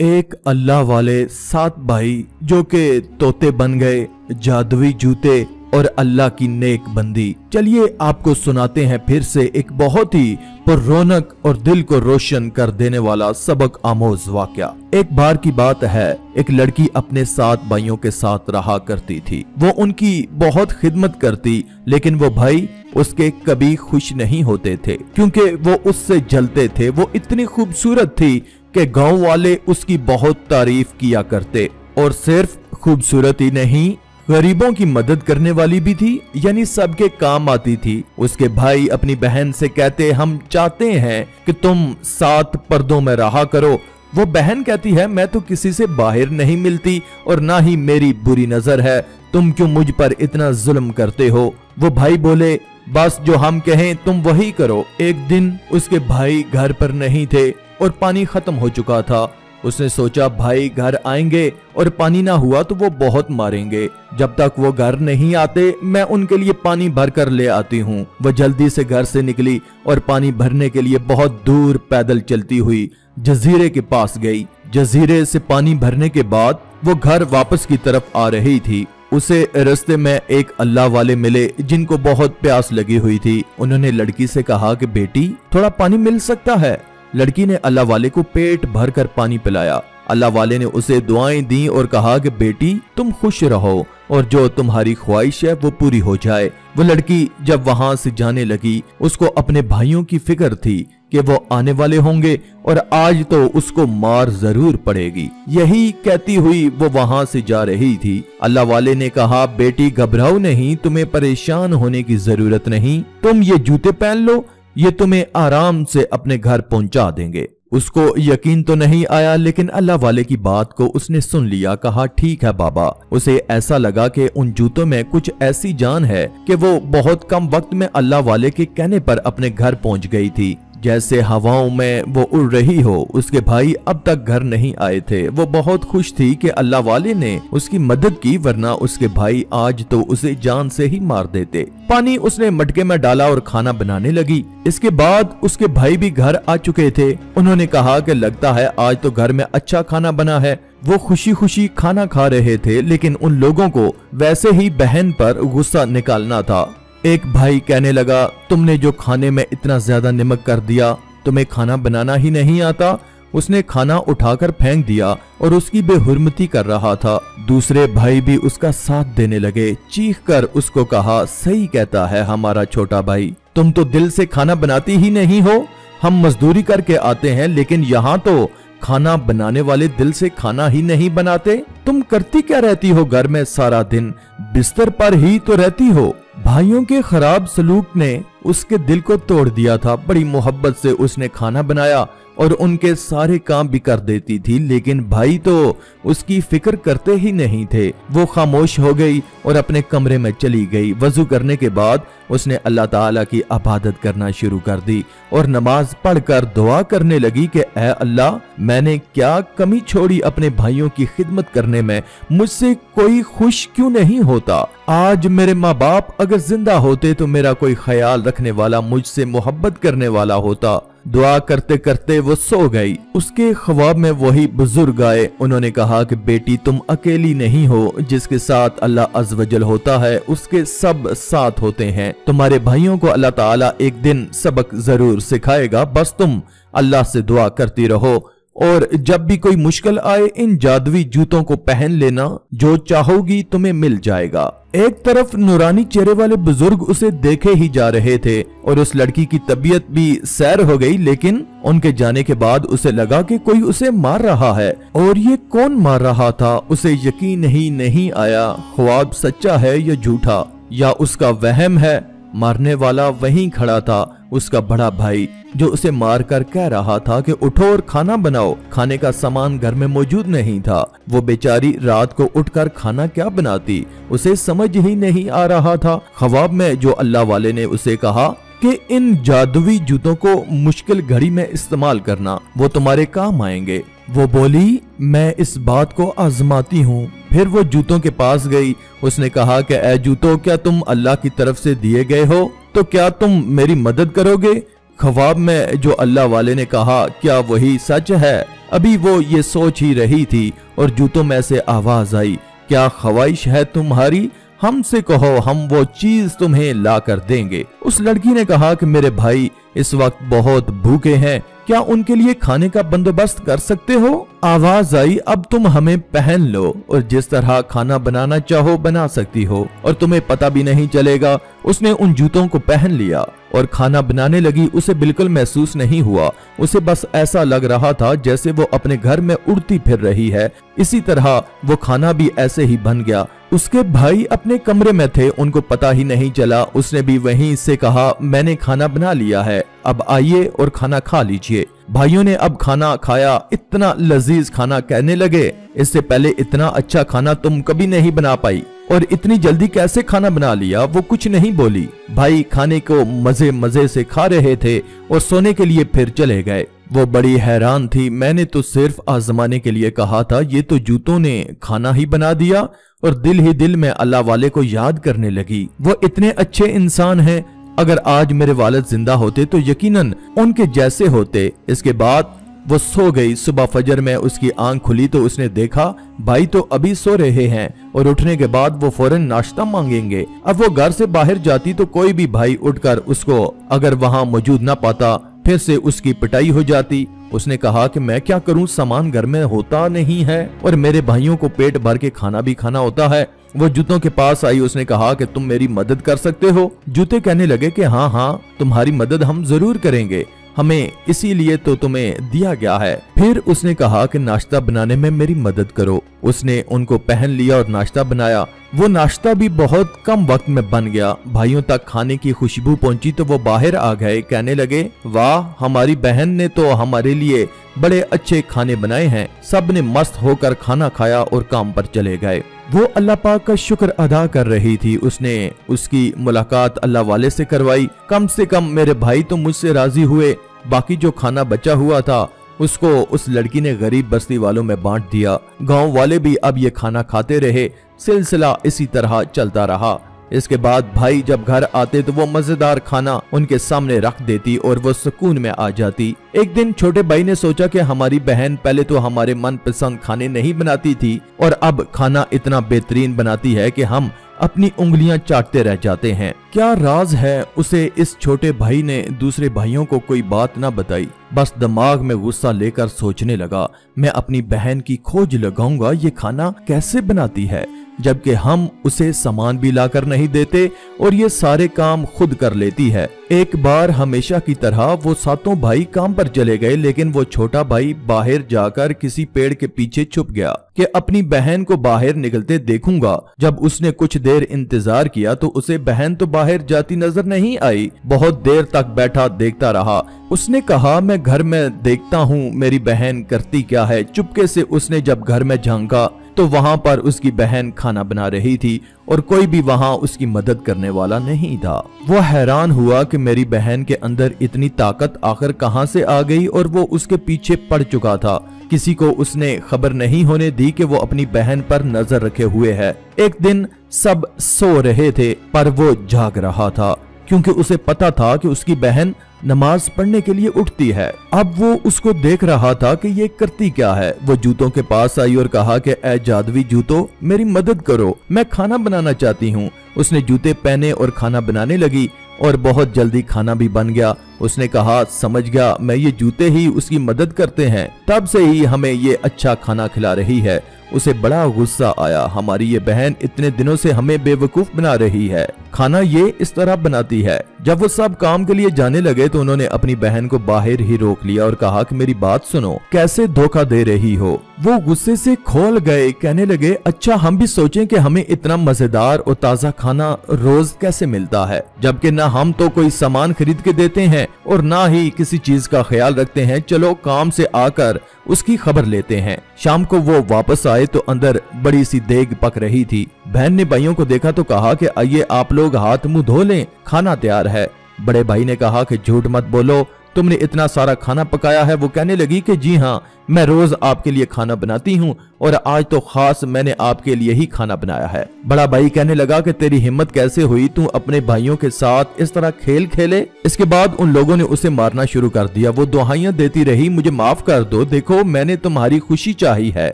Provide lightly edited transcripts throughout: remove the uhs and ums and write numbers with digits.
एक अल्लाह वाले 7 भाई जो के तोते बन गए, जादुई जूते और अल्लाह की नेक बंदी। चलिए आपको सुनाते हैं फिर से एक बहुत ही पुररौनक और दिल को रोशन कर देने वाला सबक आमोज वाकया। एक बार की बात है, एक लड़की अपने 7 भाइयों के साथ रहा करती थी। वो उनकी बहुत खिदमत करती, लेकिन वो भाई उसके कभी खुश नहीं होते थे क्योंकि वो उससे जलते थे। वो इतनी खूबसूरत थी कि गांव वाले उसकी बहुत तारीफ किया करते, और सिर्फ खूबसूरत ही नहीं, गरीबों की मदद करने वाली भी थी, यानी सबके काम आती थी। उसके भाई अपनी बहन से कहते, हम चाहते हैं कि तुम 7 पर्दों में रहा करो। वो बहन कहती है, मैं तो किसी से बाहर नहीं मिलती और ना ही मेरी बुरी नजर है, तुम क्यों मुझ पर इतना जुल्म करते हो। वो भाई बोले, बस जो हम कहें तुम वही करो। एक दिन उसके भाई घर पर नहीं थे और पानी खत्म हो चुका था। उसने सोचा भाई घर आएंगे और पानी ना हुआ तो वो बहुत मारेंगे। जब तक वो घर नहीं आते मैं उनके लिए पानी भर कर ले आती हूँ। वह जल्दी से घर से निकली और पानी भरने के लिए बहुत दूर पैदल चलती हुई जजीरे के पास गई। जजीरे से पानी भरने के बाद वो घर वापस की तरफ आ रही थी। उसे रास्ते में एक अल्लाह वाले मिले जिनको बहुत प्यास लगी हुई थी। उन्होंने लड़की से कहा कि बेटी थोड़ा पानी मिल सकता है। लड़की ने अल्लाह वाले को पेट भर कर पानी पिलाया। अल्लाह वाले ने उसे दुआएं दी और कहा कि बेटी तुम खुश रहो और जो तुम्हारी ख्वाहिश है वो पूरी हो जाए। वो लड़की जब वहां से जाने लगी, उसको अपने भाइयों की फिक्र थी कि वो आने वाले होंगे और आज तो उसको मार जरूर पड़ेगी। यही कहती हुई वो वहां से जा रही थी। अल्लाह वाले ने कहा, बेटी घबराओ नहीं, तुम्हें परेशान होने की जरूरत नहीं, तुम ये जूते पहन लो, ये तुम्हें आराम से अपने घर पहुंचा देंगे। उसको यकीन तो नहीं आया, लेकिन अल्लाह वाले की बात को उसने सुन लिया। कहा ठीक है बाबा। उसे ऐसा लगा कि उन जूतों में कुछ ऐसी जान है कि वो बहुत कम वक्त में अल्लाह वाले के कहने पर अपने घर पहुंच गई थी, जैसे हवाओं में वो उड़ रही हो। उसके भाई अब तक घर नहीं आए थे। वो बहुत खुश थी कि अल्लाह वाले ने उसकी मदद की, वरना उसके भाई आज तो उसे जान से ही मार देते। पानी उसने मटके में डाला और खाना बनाने लगी। इसके बाद उसके भाई भी घर आ चुके थे। उन्होंने कहा कि लगता है आज तो घर में अच्छा खाना बना है। वो खुशी खुशी खाना खा रहे थे, लेकिन उन लोगों को वैसे ही बहन पर गुस्सा निकालना था। एक भाई कहने लगा, तुमने जो खाने में इतना ज्यादा नमक कर दिया, तुम्हें खाना बनाना ही नहीं आता। उसने खाना उठाकर फेंक दिया और उसकी बेहुरमती कर रहा था। दूसरे भाई भी उसका साथ देने लगे। चीख कर उसको कहा, सही कहता है हमारा छोटा भाई, तुम तो दिल से खाना बनाती ही नहीं हो। हम मजदूरी करके आते हैं, लेकिन यहाँ तो खाना बनाने वाले दिल से खाना ही नहीं बनाते। तुम करती क्या रहती हो घर में सारा दिन, बिस्तर पर ही तो रहती हो। भाइयों के खराब सलूक ने उसके दिल को तोड़ दिया था। बड़ी मोहब्बत से उसने खाना बनाया और उनके सारे काम भी कर देती थी, लेकिन भाई तो उसकी फिक्र करते ही नहीं थे। वो खामोश हो गई और अपने कमरे में चली गई। वजू करने के बाद उसने अल्लाह ताला की इबादत करना शुरू कर दी और नमाज पढ़कर दुआ करने लगी कि ऐ अल्लाह, मैंने क्या कमी छोड़ी अपने भाइयों की खिदमत करने में, मुझसे कोई खुश क्यों नहीं होता। आज मेरे माँ बाप अगर जिंदा होते तो मेरा कोई ख्याल रखने वाला, मुझसे मोहब्बत करने वाला होता। दुआ करते करते वो सो गई। उसके ख्वाब में वही बुजुर्ग आए। उन्होंने कहा कि बेटी तुम अकेली नहीं हो, जिसके साथ अल्लाह अज़्ज़ वजल होता है उसके सब साथ होते हैं। तुम्हारे भाइयों को अल्लाह ताला एक दिन सबक जरूर सिखाएगा, बस तुम अल्लाह से दुआ करती रहो और जब भी कोई मुश्किल आए इन जादुई जूतों को पहन लेना, जो चाहोगी तुम्हें मिल जाएगा। एक तरफ नूरानी चेहरे वाले बुजुर्ग उसे देखे ही जा रहे थे और उस लड़की की तबीयत भी सैर हो गई, लेकिन उनके जाने के बाद उसे लगा कि कोई उसे मार रहा है। और ये कौन मार रहा था, उसे यकीन ही नहीं आया। ख्वाब सच्चा है या झूठा, या उसका वहम है। मारने वाला वहीं खड़ा था, उसका बड़ा भाई, जो उसे मारकर कह रहा था कि उठो और खाना बनाओ। खाने का सामान घर में मौजूद नहीं था। वो बेचारी रात को उठकर खाना क्या बनाती, उसे समझ ही नहीं आ रहा था। ख्वाब में जो अल्लाह वाले ने उसे कहा कि इन जादुई जूतों को मुश्किल घड़ी में इस्तेमाल करना, वो तुम्हारे काम आएंगे। वो बोली, मैं इस बात को आजमाती हूँ। फिर वो जूतों के पास गई। उसने कहा कि ऐ जूतों, क्या तुम अल्लाह की तरफ से दिए गए हो, तो क्या तुम मेरी मदद करोगे। ख्वाब में जो अल्लाह वाले ने कहा क्या वही सच है? अभी वो ये सोच ही रही थी और जूतों में से आवाज आई, क्या ख्वाहिश है तुम्हारी? हमसे कहो, हम वो चीज तुम्हें ला कर देंगे। उस लड़की ने कहा कि मेरे भाई इस वक्त बहुत भूखे हैं, क्या उनके लिए खाने का बंदोबस्त कर सकते हो? आवाज आई, अब तुम हमें पहन लो और जिस तरह खाना बनाना चाहो बना सकती हो और तुम्हें पता भी नहीं चलेगा। उसने उन जूतों को पहन लिया और खाना बनाने लगी। उसे बिल्कुल महसूस नहीं हुआ, उसे बस ऐसा लग रहा था जैसे वो अपने घर में उड़ती फिर रही है। इसी तरह वो खाना भी ऐसे ही बन गया। उसके भाई अपने कमरे में थे, उनको पता ही नहीं चला। उसने भी वहीं से कहा, मैंने खाना बना लिया है, अब आइए और खाना खा लीजिए। भाइयों ने अब खाना खाया, इतना लजीज खाना, कहने लगे इससे पहले इतना अच्छा खाना तुम कभी नहीं बना पाई और इतनी जल्दी कैसे खाना बना लिया? वो कुछ नहीं बोली। भाई खाने को मजे मजे से खा रहे थे और सोने के लिए फिर चले गए। वो बड़ी हैरान थी, मैंने तो सिर्फ आजमाने के लिए कहा था, ये तो जूतों ने खाना ही बना दिया। और दिल ही दिल में अल्लाह वाले को याद करने लगी, वो इतने अच्छे इंसान हैं, अगर आज मेरे वालिद जिंदा होते तो यकीनन उनके जैसे होते। इसके बाद वो सो गई। सुबह फजर में उसकी आंख खुली तो उसने देखा भाई तो अभी सो रहे हैं और उठने के बाद वो फौरन नाश्ता मांगेंगे। अब वो घर से बाहर जाती तो कोई भी भाई उठकर उसको अगर वहां मौजूद ना पाता फिर से उसकी पिटाई हो जाती। उसने कहा कि मैं क्या करूं, सामान घर में होता नहीं है और मेरे भाइयों को पेट भर के खाना भी खाना होता है। वो जूतों के पास आई, उसने कहा कि तुम मेरी मदद कर सकते हो? जूते कहने लगे कि हाँ हाँ तुम्हारी मदद हम जरूर करेंगे, हमें इसीलिए तो तुम्हें दिया गया है। फिर उसने कहा कि नाश्ता बनाने में मेरी मदद करो। उसने उनको पहन लिया और नाश्ता बनाया। वो नाश्ता भी बहुत कम वक्त में बन गया। भाइयों तक खाने की खुशबू पहुंची तो वो बाहर आ गए, कहने लगे वाह हमारी बहन ने तो हमारे लिए बड़े अच्छे खाने बनाए हैं। सब ने मस्त होकर खाना खाया और काम पर चले गए। वो अल्लाह पाक का शुक्र अदा कर रही थी। उसने उसकी मुलाकात अल्लाह वाले से करवाई। कम से कम मेरे भाई तो मुझसे राजी हुए। बाकी जो खाना बचा हुआ था उसको उस लड़की ने गरीब बस्ती वालों में बांट दिया। गांव वाले भी अब ये खाना खाते रहे। सिलसिला इसी तरह चलता रहा। इसके बाद भाई जब घर आते तो वो मजेदार खाना उनके सामने रख देती और वो सुकून में आ जाती। एक दिन छोटे भाई ने सोचा कि हमारी बहन पहले तो हमारे मनपसंद खाने नहीं बनाती थी और अब खाना इतना बेहतरीन बनाती है कि हम अपनी उंगलियां चाटते रह जाते हैं। क्या राज है? उसे इस छोटे भाई ने दूसरे भाइयों को कोई बात ना बताई। बस दिमाग में गुस्सा लेकर सोचने लगा, मैं अपनी बहन की खोज लगाऊंगा, ये खाना कैसे बनाती है, जबकि हम उसे सामान भी लाकर नहीं देते और ये सारे काम खुद कर लेती है। एक बार हमेशा की तरह वो सातों भाई काम पर चले गए, लेकिन वो छोटा भाई बाहर जाकर किसी पेड़ के पीछे छुप गया कि अपनी बहन को बाहर निकलते देखूंगा। जब उसने कुछ देर इंतजार किया तो उसे बहन तो बाहर जाती नजर नहीं आई। बहुत देर तक बैठा देखता रहा। उसने कहा मैं घर में देखता हूँ मेरी बहन करती क्या है। चुपके से उसने जब घर में झांका तो वहां पर उसकी बहन खाना बना रही थी और कोई भी वहां उसकी मदद करने वाला नहीं था। वो हैरान हुआ कि मेरी बहन के अंदर इतनी ताकत आखिर कहां से आ गई और वो उसके पीछे पड़ चुका था। किसी को उसने खबर नहीं होने दी कि वो अपनी बहन पर नजर रखे हुए है। एक दिन सब सो रहे थे पर वो जाग रहा था क्योंकि उसे पता था कि उसकी बहन नमाज पढ़ने के लिए उठती है। अब वो उसको देख रहा था कि ये करती क्या है। वो जूतों के पास आई और कहा कि ऐ जादवी जूतो मेरी मदद करो, मैं खाना बनाना चाहती हूँ। उसने जूते पहने और खाना बनाने लगी और बहुत जल्दी खाना भी बन गया। उसने कहा समझ गया, मैं ये जूते ही उसकी मदद करते हैं, तब से ही हमें ये अच्छा खाना खिला रही है। उसे बड़ा गुस्सा आया, हमारी ये बहन इतने दिनों से हमें बेवकूफ बना रही है, खाना ये इस तरह बनाती है। जब वो सब काम के लिए जाने लगे तो उन्होंने अपनी बहन को बाहर ही रोक लिया और कहा कि मेरी बात सुनो, कैसे धोखा दे रही हो। वो गुस्से से खोल गए, कहने लगे अच्छा हम भी सोचें कि हमें इतना मजेदार और ताजा खाना रोज कैसे मिलता है, जबकि ना हम तो कोई सामान खरीद के देते हैं और ना ही किसी चीज का ख्याल रखते हैं। चलो काम से आकर उसकी खबर लेते हैं। शाम को वो वापस आए तो अंदर बड़ी सी देग पक रही थी। बहन ने भाइयों को देखा तो कहा कि आइए आप लोग हाथ मुंह धो लें, खाना तैयार है। बड़े भाई ने कहा कि झूठ मत बोलो, तुमने इतना सारा खाना पकाया है। वो कहने लगी कि जी हाँ, मैं रोज आपके लिए खाना बनाती हूँ और आज तो खास मैंने आपके लिए ही खाना बनाया है। बड़ा भाई कहने लगा कि तेरी हिम्मत कैसे हुई, तू अपने भाइयों के साथ इस तरह खेल खेले। इसके बाद उन लोगों ने उसे मारना शुरू कर दिया। वो दुहाइयां देती रही, मुझे माफ कर दो, देखो मैंने तुम्हारी खुशी चाही है,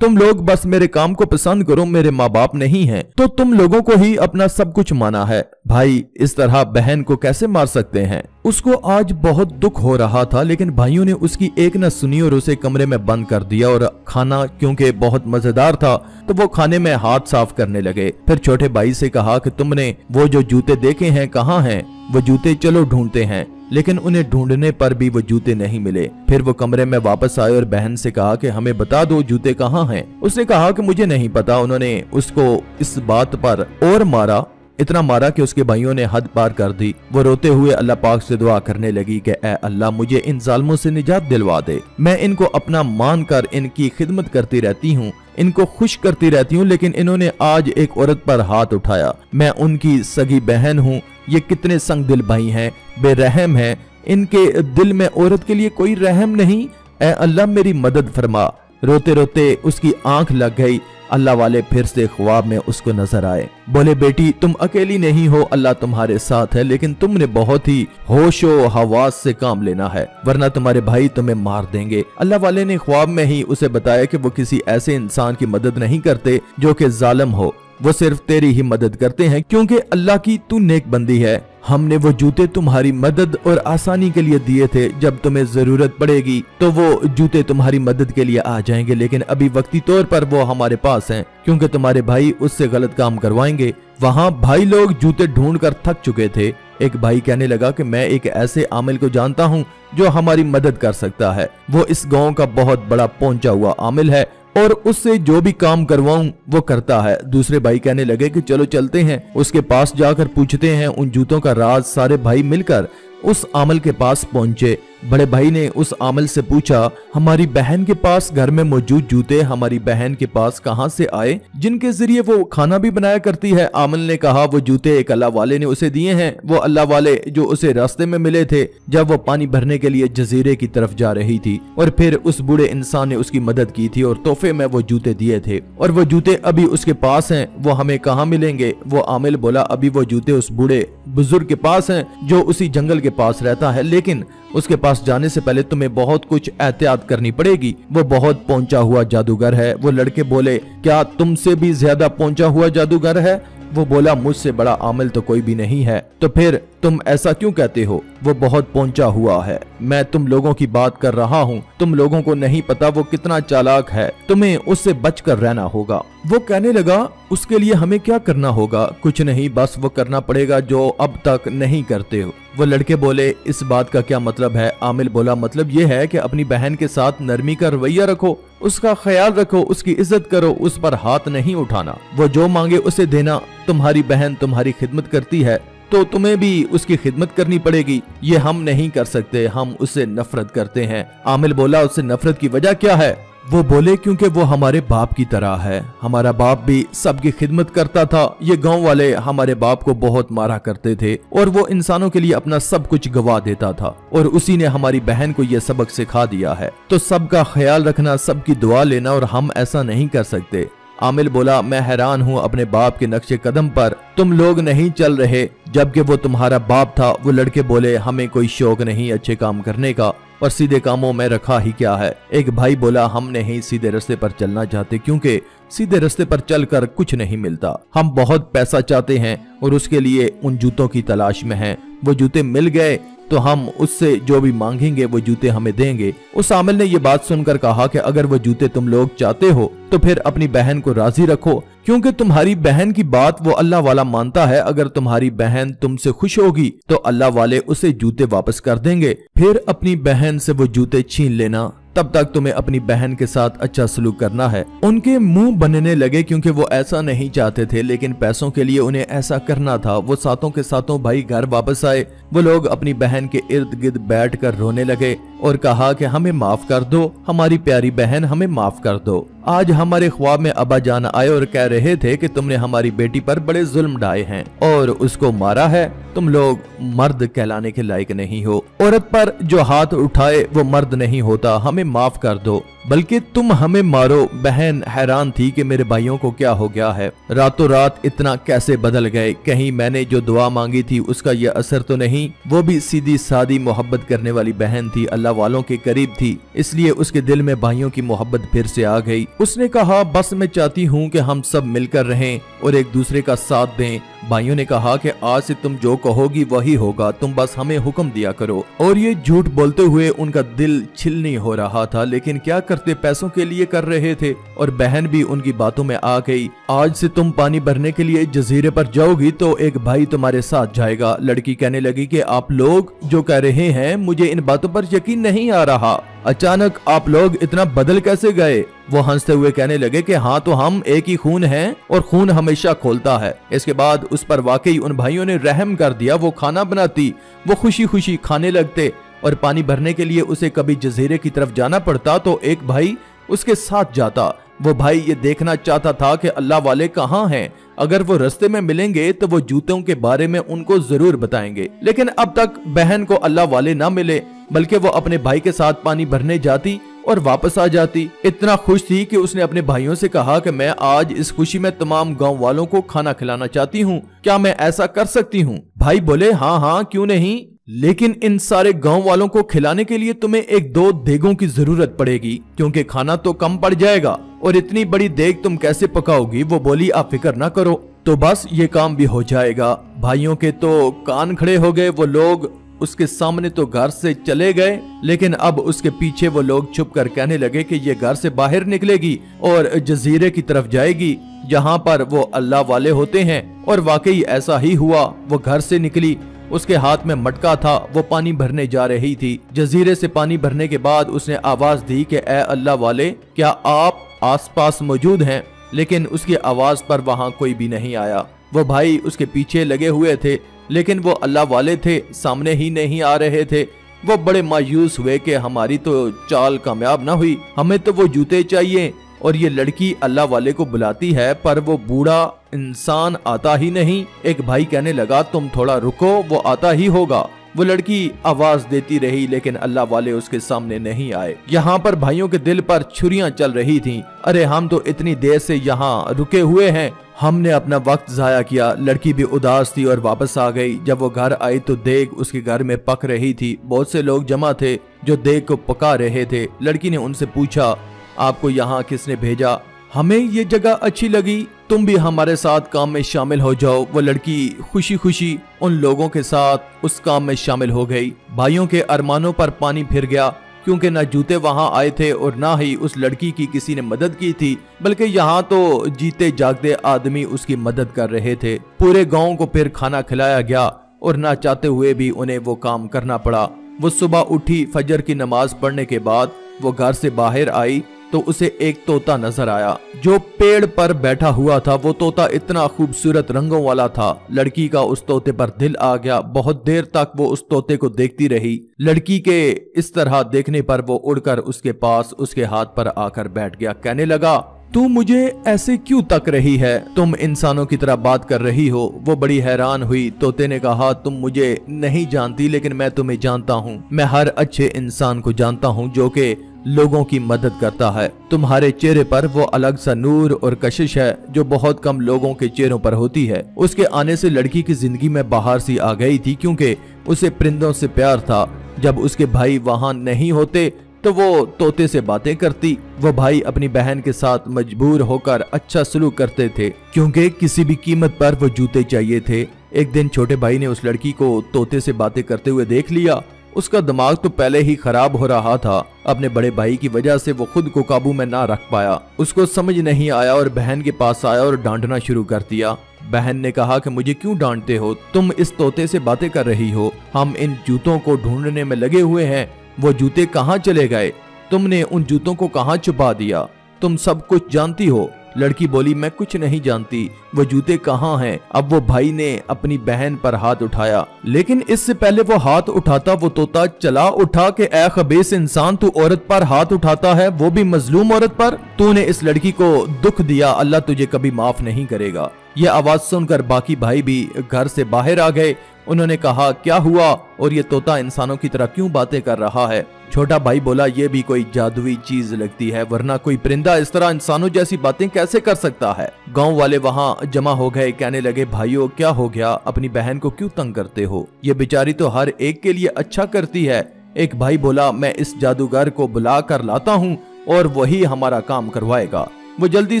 तुम लोग बस मेरे काम को पसंद करो, मेरे माँ बाप नहीं है तो तुम लोगों को ही अपना सब कुछ माना है। भाई इस तरह बहन को कैसे मार सकते हैं। उसको आज बहुत दुख हो रहा था, लेकिन भाइयों ने उसकी एक न सुनी और उसे कमरे में बंद कर दिया। और खाना क्योंकि बहुत मजेदार था तो वो खाने में हाथ साफ करने लगे। फिर छोटे भाई से कहा कि तुमने वो जो जूते देखे हैं कहाँ हैं? वो जूते चलो ढूंढते हैं। लेकिन उन्हें ढूंढने पर भी वो जूते नहीं मिले। फिर वो कमरे में वापस आए और बहन से कहा कि हमें बता दो जूते कहाँ हैं। उसने कहा कि मुझे नहीं पता। उन्होंने उसको इस बात पर और मारा, इतना मारा कि उसके भाइयों ने हद पार कर दी। वो रोते हुए अल्लाह पाक से दुआ करने लगी कि ऐ अल्लाह मुझे इन जालिमों से निजात दिलवा दे। मैं इनको अपना मानकर इनकी खिदमत करती रहती हूँ, इनको खुश करती रहती हूँ, लेकिन इन्होंने आज एक औरत पर हाथ उठाया। मैं उनकी सगी बहन हूँ। ये कितने संग दिल भाई हैं, बेरहम हैं, इनके दिल में औरत के लिए कोई रहम नहीं। ऐ अल्लाह मेरी मदद फरमा। रोते रोते उसकी आंख लग गई। अल्लाह वाले फिर से ख्वाब में उसको नजर आए। बोले बेटी तुम अकेली नहीं हो, अल्लाह तुम्हारे साथ है, लेकिन तुमने बहुत ही होशो हवास से काम लेना है, वरना तुम्हारे भाई तुम्हें मार देंगे। अल्लाह वाले ने ख्वाब में ही उसे बताया कि वो किसी ऐसे इंसान की मदद नहीं करते जो कि जालिम हो, वो सिर्फ तेरी ही मदद करते हैं क्योंकि अल्लाह की तू नेक बंदी है। हमने वो जूते तुम्हारी मदद और आसानी के लिए दिए थे, जब तुम्हें जरूरत पड़ेगी तो वो जूते तुम्हारी मदद के लिए आ जाएंगे, लेकिन अभी वक्ती तौर पर वो हमारे पास हैं क्योंकि तुम्हारे भाई उससे गलत काम करवाएंगे। वहाँ भाई लोग जूते ढूंढ कर थक चुके थे। एक भाई कहने लगा कि मैं एक ऐसे आमिल को जानता हूँ जो हमारी मदद कर सकता है। वो इस गाँव का बहुत बड़ा पहुंचा हुआ आमिल है और उससे जो भी काम करवाऊं वो करता है। दूसरे भाई कहने लगे कि चलो चलते हैं, उसके पास जाकर पूछते हैं उन जूतों का राज। सारे भाई मिलकर उस आमिल के पास पहुंचे। बड़े भाई ने उस आमिल से पूछा, हमारी बहन के पास घर में मौजूद जूते हमारी बहन के पास कहां से आए, जिनके जरिए वो खाना भी बनाया करती है? आमिल ने कहा, वो जूते एक अल्लाह वाले ने उसे दिए हैं। वो अल्लाह वाले जो उसे रास्ते में मिले थे जब वो पानी भरने के लिए जजीरे की तरफ जा रही थी, और फिर उस बूढ़े इंसान ने उसकी मदद की थी और तोहफे में वो जूते दिए थे, और वो जूते अभी उसके पास हैं। वो हमें कहाँ मिलेंगे? वो आमिल बोला, अभी वो जूते उस बूढ़े बुजुर्ग के पास हैं जो उसी जंगल के पास रहता है, लेकिन उसके पास जाने से पहले तुम्हें बहुत कुछ एहतियात करनी पड़ेगी। वो बहुत पहुंचा हुआ जादूगर है। वो लड़के बोले, क्या तुमसे भी ज्यादा पहुंचा हुआ जादूगर है? वो बोला, मुझसे बड़ा आमिल तो कोई भी नहीं है। तो फिर तुम ऐसा क्यों कहते हो? वो बहुत पहुंचा हुआ है। मैं तुम लोगों की बात कर रहा हूँ। तुम लोगों को नहीं पता वो कितना चालाक है, तुम्हें उससे बचकर रहना होगा। वो कहने लगा, उसके लिए हमें क्या करना होगा? कुछ नहीं, बस वो करना पड़ेगा जो अब तक नहीं करते हो। वो लड़के बोले, इस बात का क्या मतलब है? आमिल बोला, मतलब ये है कि अपनी बहन के साथ नरमी का रवैया रखो, उसका ख्याल रखो, उसकी इज्जत करो, उस पर हाथ नहीं उठाना, वो जो मांगे उसे देना। तुम्हारी बहन तुम्हारी खिदमत करती है तो तुम्हें भी उसकी खिदमत करनी पड़ेगी। ये हम नहीं कर सकते, हम उससे नफरत करते हैं। आमिल बोला, उससे नफरत की वजह क्या है? वो बोले, क्योंकि वो हमारे बाप की तरह है। हमारा बाप भी सबकी खिदमत करता था। ये गांव वाले हमारे बाप को बहुत मारा करते थे और वो इंसानों के लिए अपना सब कुछ गवा देता था, और उसी ने हमारी बहन को ये सबक सिखा दिया है। तो सबका ख्याल रखना, सबकी दुआ लेना, और हम ऐसा नहीं कर सकते। आमिल बोला, मैं हैरान हूँ अपने बाप के नक्शे कदम पर तुम लोग नहीं चल रहे, जबकि वो तुम्हारा बाप था। वो लड़के बोले, हमें कोई शौक नहीं अच्छे काम करने का, और सीधे कामों में रखा ही क्या है। एक भाई बोला, हम नहीं सीधे रास्ते पर चलना चाहते क्योंकि सीधे रास्ते पर चलकर कुछ नहीं मिलता। हम बहुत पैसा चाहते हैं और उसके लिए उन जूतों की तलाश में हैं। वो जूते मिल गए तो हम उससे जो भी मांगेंगे वो जूते हमें देंगे। उस आमिल ने ये बात सुनकर कहा कि अगर वो जूते तुम लोग चाहते हो तो फिर अपनी बहन को राजी रखो, क्योंकि तुम्हारी बहन की बात वो अल्लाह वाला मानता है। अगर तुम्हारी बहन तुमसे खुश होगी तो अल्लाह वाले उसे जूते वापस कर देंगे। फिर अपनी बहन से वो जूते छीन लेना। तब तक तुम्हें अपनी बहन के साथ अच्छा सलूक करना है। उनके मुंह बनने लगे क्योंकि वो ऐसा नहीं चाहते थे, लेकिन पैसों के लिए उन्हें ऐसा करना था। वो सातों के सातों भाई घर वापस आए। वो लोग अपनी बहन के इर्द गिर्द बैठकर रोने लगे और कहा कि हमें माफ कर दो, हमारी प्यारी बहन, हमें माफ कर दो। आज हमारे ख्वाब में अब्बा जान आए और कह रहे थे कि तुमने हमारी बेटी पर बड़े जुल्म ढाए हैं और उसको मारा है। तुम लोग मर्द कहलाने के लायक नहीं हो। औरत पर जो हाथ उठाए वो मर्द नहीं होता, हमें माफ कर दो। बल्कि तुम हमें मारो। बहन हैरान थी कि मेरे भाइयों को क्या हो गया है, रातों रात इतना कैसे बदल गए, कहीं मैंने जो दुआ मांगी थी उसका यह असर तो नहीं। वो भी सीधी सादी मोहब्बत करने वाली बहन थी, अल्लाह वालों के करीब थी, इसलिए उसके दिल में भाइयों की मोहब्बत फिर से आ गई। उसने कहा बस मैं चाहती हूँ कि हम सब मिलकर रहें और एक दूसरे का साथ दें। भाइयों ने कहा कि आज से तुम जो कहोगी वही होगा, तुम बस हमें हुक्म दिया करो। और ये झूठ बोलते हुए उनका दिल छिलनी हो रहा था, लेकिन क्या करते, पैसों के लिए कर रहे थे। और बहन भी उनकी बातों में आ गई। आज से तुम पानी भरने के लिए जजीरे पर जाओगी तो एक भाई तुम्हारे साथ जाएगा। लड़की कहने लगी कि आप लोग जो कह रहे हैं मुझे इन बातों पर यकीन नहीं आ रहा, अचानक आप लोग इतना बदल कैसे गए। वो हंसते हुए कहने लगे कि हाँ तो हम एक ही खून हैं और खून हमेशा खोलता है। इसके बाद उस पर वाकई उन भाइयों ने रहम कर दिया। वो खाना बनाती, वो खुशी खुशी खाने लगते और पानी भरने के लिए उसे कभी जजीरे की तरफ जाना पड़ता तो एक भाई उसके साथ जाता। वो भाई ये देखना चाहता था कि अल्लाह वाले कहाँ हैं, अगर वो रास्ते में मिलेंगे तो वो जूतों के बारे में उनको जरूर बताएंगे। लेकिन अब तक बहन को अल्लाह वाले ना मिले, बल्कि वो अपने भाई के साथ पानी भरने जाती और वापस आ जाती। इतना खुश थी कि उसने अपने भाइयों से कहा कि मैं आज इस खुशी में तमाम गांव वालों को खाना खिलाना चाहती हूँ, क्या मैं ऐसा कर सकती हूँ। भाई बोले हाँ हाँ क्यों नहीं, लेकिन इन सारे गांव वालों को खिलाने के लिए तुम्हें 1-2 देगों की जरूरत पड़ेगी, क्योंकि खाना तो कम पड़ जाएगा और इतनी बड़ी देग तुम कैसे पकाओगी। वो बोली आप फिक्र ना करो, तो बस ये काम भी हो जाएगा। भाइयों के तो कान खड़े हो गए। वो लोग उसके सामने तो घर से चले गए, लेकिन अब उसके पीछे वो लोग छुप कर कहने लगे कि ये घर से बाहर निकलेगी और जजीरे की तरफ जाएगी जहाँ पर वो अल्लाह वाले होते हैं। और वाकई ऐसा ही हुआ। वो घर से निकली, उसके हाथ में मटका था, वो पानी भरने जा रही थी। जजीरे से पानी भरने के बाद उसने आवाज दी कि ए अल्लाह वाले, क्या आप आसपास मौजूद हैं। लेकिन उसकी आवाज पर वहाँ कोई भी नहीं आया। वो भाई उसके पीछे लगे हुए थे, लेकिन वो अल्लाह वाले थे, सामने ही नहीं आ रहे थे। वो बड़े मायूस हुए कि हमारी तो चाल कामयाब ना हुई, हमें तो वो जूते चाहिए। और ये लड़की अल्लाह वाले को बुलाती है पर वो बूढ़ा इंसान आता ही नहीं। एक भाई कहने लगा तुम थोड़ा रुको, वो आता ही होगा। वो लड़की आवाज देती रही, लेकिन अल्लाह वाले उसके सामने नहीं आए। यहाँ पर भाइयों के दिल पर छुरियां चल रही थीं। अरे हम तो इतनी देर से यहाँ रुके हुए हैं, हमने अपना वक्त जाया किया। लड़की भी उदास थी और वापस आ गई। जब वो घर आई तो देग उसके घर में पक रही थी। बहुत से लोग जमा थे जो देग को पका रहे थे। लड़की ने उनसे पूछा आपको यहाँ किसने भेजा, हमें ये जगह अच्छी लगी, तुम भी हमारे साथ काम में शामिल हो जाओ। वो लड़की खुशी खुशी उन लोगों के साथ उस काम में शामिल हो गई। भाइयों के अरमानों पर पानी फिर गया, क्योंकि न जूते वहां आए थे और ना ही उस लड़की की किसी ने मदद की थी, बल्कि यहाँ तो जीते जागते आदमी उसकी मदद कर रहे थे। पूरे गांव को फिर खाना खिलाया गया और ना चाहते हुए भी उन्हें वो काम करना पड़ा। वो सुबह उठी, फजर की नमाज पढ़ने के बाद वो घर से बाहर आई तो उसे एक तोता नजर आया जो पेड़ पर बैठा हुआ था। वो तोता इतना खूबसूरत रंगों वाला था, लड़की का उस तोते पर दिल आ गया। बहुत देर तक वो उस तोते को देखती रही। लड़की के इस तरह देखने पर वो उड़कर उसके पास उसके हाथ पर आकर बैठ गया। कहने लगा तू मुझे ऐसे क्यों तक रही है, तुम इंसानों की तरह बात कर रही हो। वो बड़ी हैरान हुई। तोते ने कहा तुम मुझे नहीं जानती, लेकिन मैं तुम्हें जानता हूँ। मैं हर अच्छे इंसान को जानता हूँ जो कि लोगों की मदद करता है। तुम्हारे चेहरे पर वो अलग सा नूर और कशिश है जो बहुत कम लोगों के चेहरों पर होती है। उसके आने से लड़की की जिंदगी में बाहर सी आ गई थी, क्योंकि उसे परिंदों से प्यार था। जब उसके भाई वहाँ नहीं होते तो वो तोते से बातें करती। वो भाई अपनी बहन के साथ मजबूर होकर अच्छा सलूक करते थे, क्योंकि किसी भी कीमत पर वो जूते चाहिए थे। एक दिन छोटे भाई ने उस लड़की को तोते से बातें करते हुए देख लिया। उसका दिमाग तो पहले ही खराब हो रहा था। अपने बड़े भाई की वजह से वो खुद को काबू में ना रख पाया। उसको समझ नहीं आया और बहन के पास आया और डांटना शुरू कर दिया। बहन ने कहा कि मुझे क्यों डांटते हो, तुम इस तोते से बातें कर रही हो, हम इन जूतों को ढूंढने में लगे हुए हैं। वो जूते कहाँ चले गए, तुमने उन जूतों को कहाँ छुपा दिया, तुम सब कुछ जानती हो। लड़की बोली मैं कुछ नहीं जानती, वो जूते कहाँ हैं? अब वो भाई ने अपनी बहन पर हाथ उठाया, लेकिन इससे पहले वो हाथ उठाता वो तोता चला उठा के ए खबीस इंसान, तू औरत पर हाथ उठाता है, वो भी मजलूम औरत पर। तूने इस लड़की को दुख दिया, अल्लाह तुझे कभी माफ नहीं करेगा। ये आवाज सुनकर बाकी भाई भी घर से बाहर आ गए। उन्होंने कहा क्या हुआ और ये तोता इंसानों की तरह क्यों बातें कर रहा है? छोटा भाई बोला ये भी कोई जादुई चीज लगती है, वरना कोई परिंदा इस तरह इंसानों जैसी बातें कैसे कर सकता है? गांव वाले वहां जमा हो गए, कहने लगे भाइयों क्या हो गया, अपनी बहन को क्यों तंग करते हो? ये बेचारी तो हर एक के लिए अच्छा करती है। एक भाई बोला मैं इस जादूगर को बुला कर लाता हूँ और वही हमारा काम करवाएगा। वो जल्दी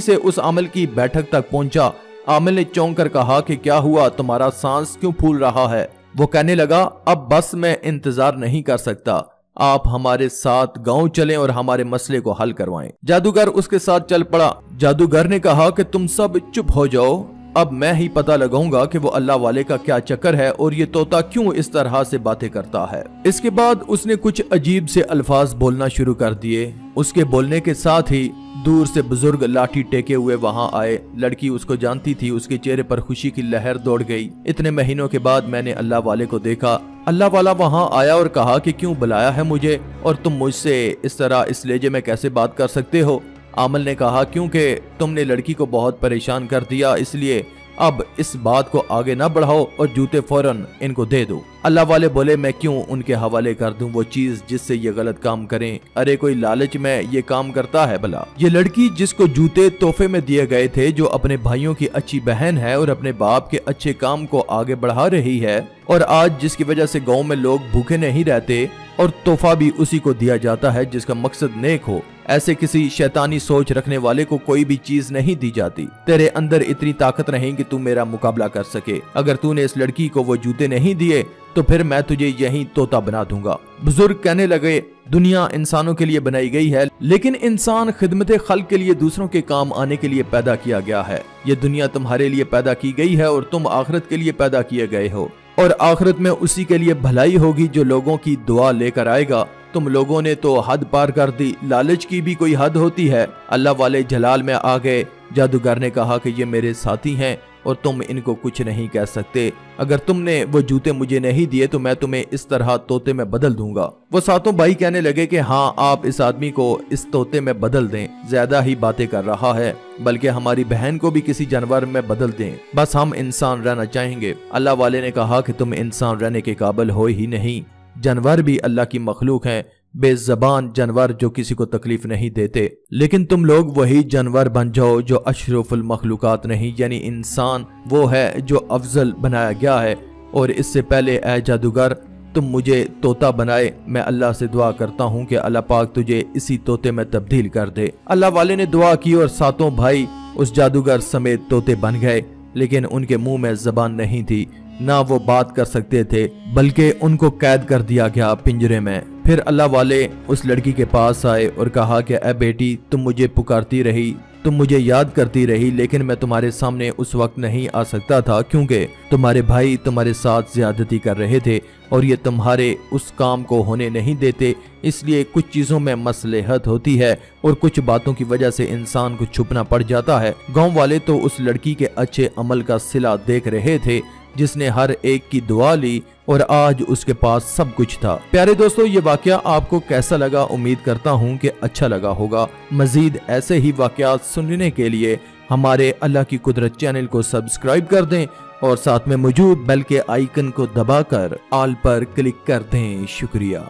से उस आमिल की बैठक तक पहुंचा। आमिल ने चौंक कर कहा कि क्या हुआ, तुम्हारा सांस क्यों फूल रहा है? वो कहने लगा अब बस मैं इंतजार नहीं कर सकता, आप हमारे साथ गांव चलें और हमारे मसले को हल करवाएं। जादूगर उसके साथ चल पड़ा। जादूगर ने कहा कि तुम सब चुप हो जाओ, अब मैं ही पता लगाऊंगा कि वो अल्लाह वाले का क्या चक्कर है और ये तोता क्यों इस तरह से बातें करता है। इसके बाद उसने कुछ अजीब से अल्फाज बोलना शुरू कर दिए। उसके बोलने के साथ ही दूर से बुजुर्ग लाठी टेके हुए वहां आए। लड़की उसको जानती थी, उसके चेहरे पर खुशी की लहर दौड़ गई। इतने महीनों के बाद मैंने अल्लाह वाले को देखा। अल्लाह वाला वहां आया और कहा कि क्यों बुलाया है मुझे और तुम मुझसे इस तरह इस लहजे में कैसे बात कर सकते हो? आमिल ने कहा क्योंकि तुमने लड़की को बहुत परेशान कर दिया, इसलिए अब इस बात को आगे ना बढ़ाओ और जूते फौरन इनको दे दो। अल्लाह वाले बोले मैं क्यों उनके हवाले कर दूं वो चीज जिससे ये गलत काम करें? अरे कोई लालच में ये काम करता है भला? ये लड़की जिसको जूते तोहफे में दिए गए थे, जो अपने भाइयों की अच्छी बहन है और अपने बाप के अच्छे काम को आगे बढ़ा रही है, और आज जिसकी वजह से गांव में लोग भूखे नहीं रहते और तोहफा भी उसी को दिया जाता है जिसका मकसद नेक हो, ऐसे किसी शैतानी सोच रखने वाले को कोई भी चीज नहीं दी जाती। तेरे अंदर इतनी ताकत नहीं कि तू मेरा मुकाबला कर सके। अगर तूने इस लड़की को वो जूते नहीं दिए तो फिर मैं तुझे यहीं तोता बना दूंगा। बुजुर्ग कहने लगे दुनिया इंसानों के लिए बनाई गई है, लेकिन इंसान खिदमत खल्क के लिए, दूसरों के काम आने के लिए पैदा किया गया है। ये दुनिया तुम्हारे लिए पैदा की गई है और तुम आखिरत के लिए पैदा किए गए हो, और आखिरत में उसी के लिए भलाई होगी जो लोगों की दुआ लेकर आएगा। तुम लोगों ने तो हद पार कर दी, लालच की भी कोई हद होती है। अल्लाह वाले जलाल में आ गए। जादूगर ने कहा कि ये मेरे साथी हैं और तुम इनको कुछ नहीं कह सकते। अगर तुमने वो जूते मुझे नहीं दिए तो मैं तुम्हें इस तरह तोते में बदल दूंगा। वो सातों भाई कहने लगे कि हाँ, आप इस आदमी को इस तोते में बदल दें, ज्यादा ही बातें कर रहा है, बल्कि हमारी बहन को भी किसी जानवर में बदल दें, बस हम इंसान रहना चाहेंगे। अल्लाह वाले ने कहा कि तुम इंसान रहने के काबिल हो ही नहीं, जानवर भी अल्लाह की मखलूक हैं, बेज़बान जानवर जो किसी को तकलीफ नहीं देते। लेकिन तुम लोग वही जानवर बन जाओ जो अशरफुल मखलूकात नहीं, यानी इंसान वो है जो अफजल बनाया गया है। और इससे पहले ए जादूगर, तुम मुझे तोता बनाए, मैं अल्लाह से दुआ करता हूँ कि अल्लाह पाक तुझे इसी तोते में तब्दील कर दे। अल्लाह वाले ने दुआ की और सातों भाई उस जादूगर समेत तोते बन गए, लेकिन उनके मुंह में जबान नहीं थी, ना वो बात कर सकते थे, बल्कि उनको कैद कर दिया गया पिंजरे में। फिर अल्लाह वाले उस लड़की के पास आए और कहा कि ए बेटी, तुम मुझे पुकारती रही, तुम मुझे याद करती रही, लेकिन मैं तुम्हारे सामने उस वक्त नहीं आ सकता था क्योंकि तुम्हारे भाई तुम्हारे साथ ज्यादती कर रहे थे और ये तुम्हारे उस काम को होने नहीं देते। इसलिए कुछ चीजों में मसलहत होती है और कुछ बातों की वजह से इंसान को छुपना पड़ जाता है। गांव वाले तो उस लड़की के अच्छे अमल का सिला देख रहे थे जिसने हर एक की दुआ ली और आज उसके पास सब कुछ था। प्यारे दोस्तों, ये वाकया आपको कैसा लगा? उम्मीद करता हूँ कि अच्छा लगा होगा। मजीद ऐसे ही वाकयात सुनने के लिए हमारे अल्लाह की कुदरत चैनल को सब्सक्राइब कर दें और साथ में मौजूद बेल के आइकन को दबाकर ऑल पर क्लिक कर दें। शुक्रिया।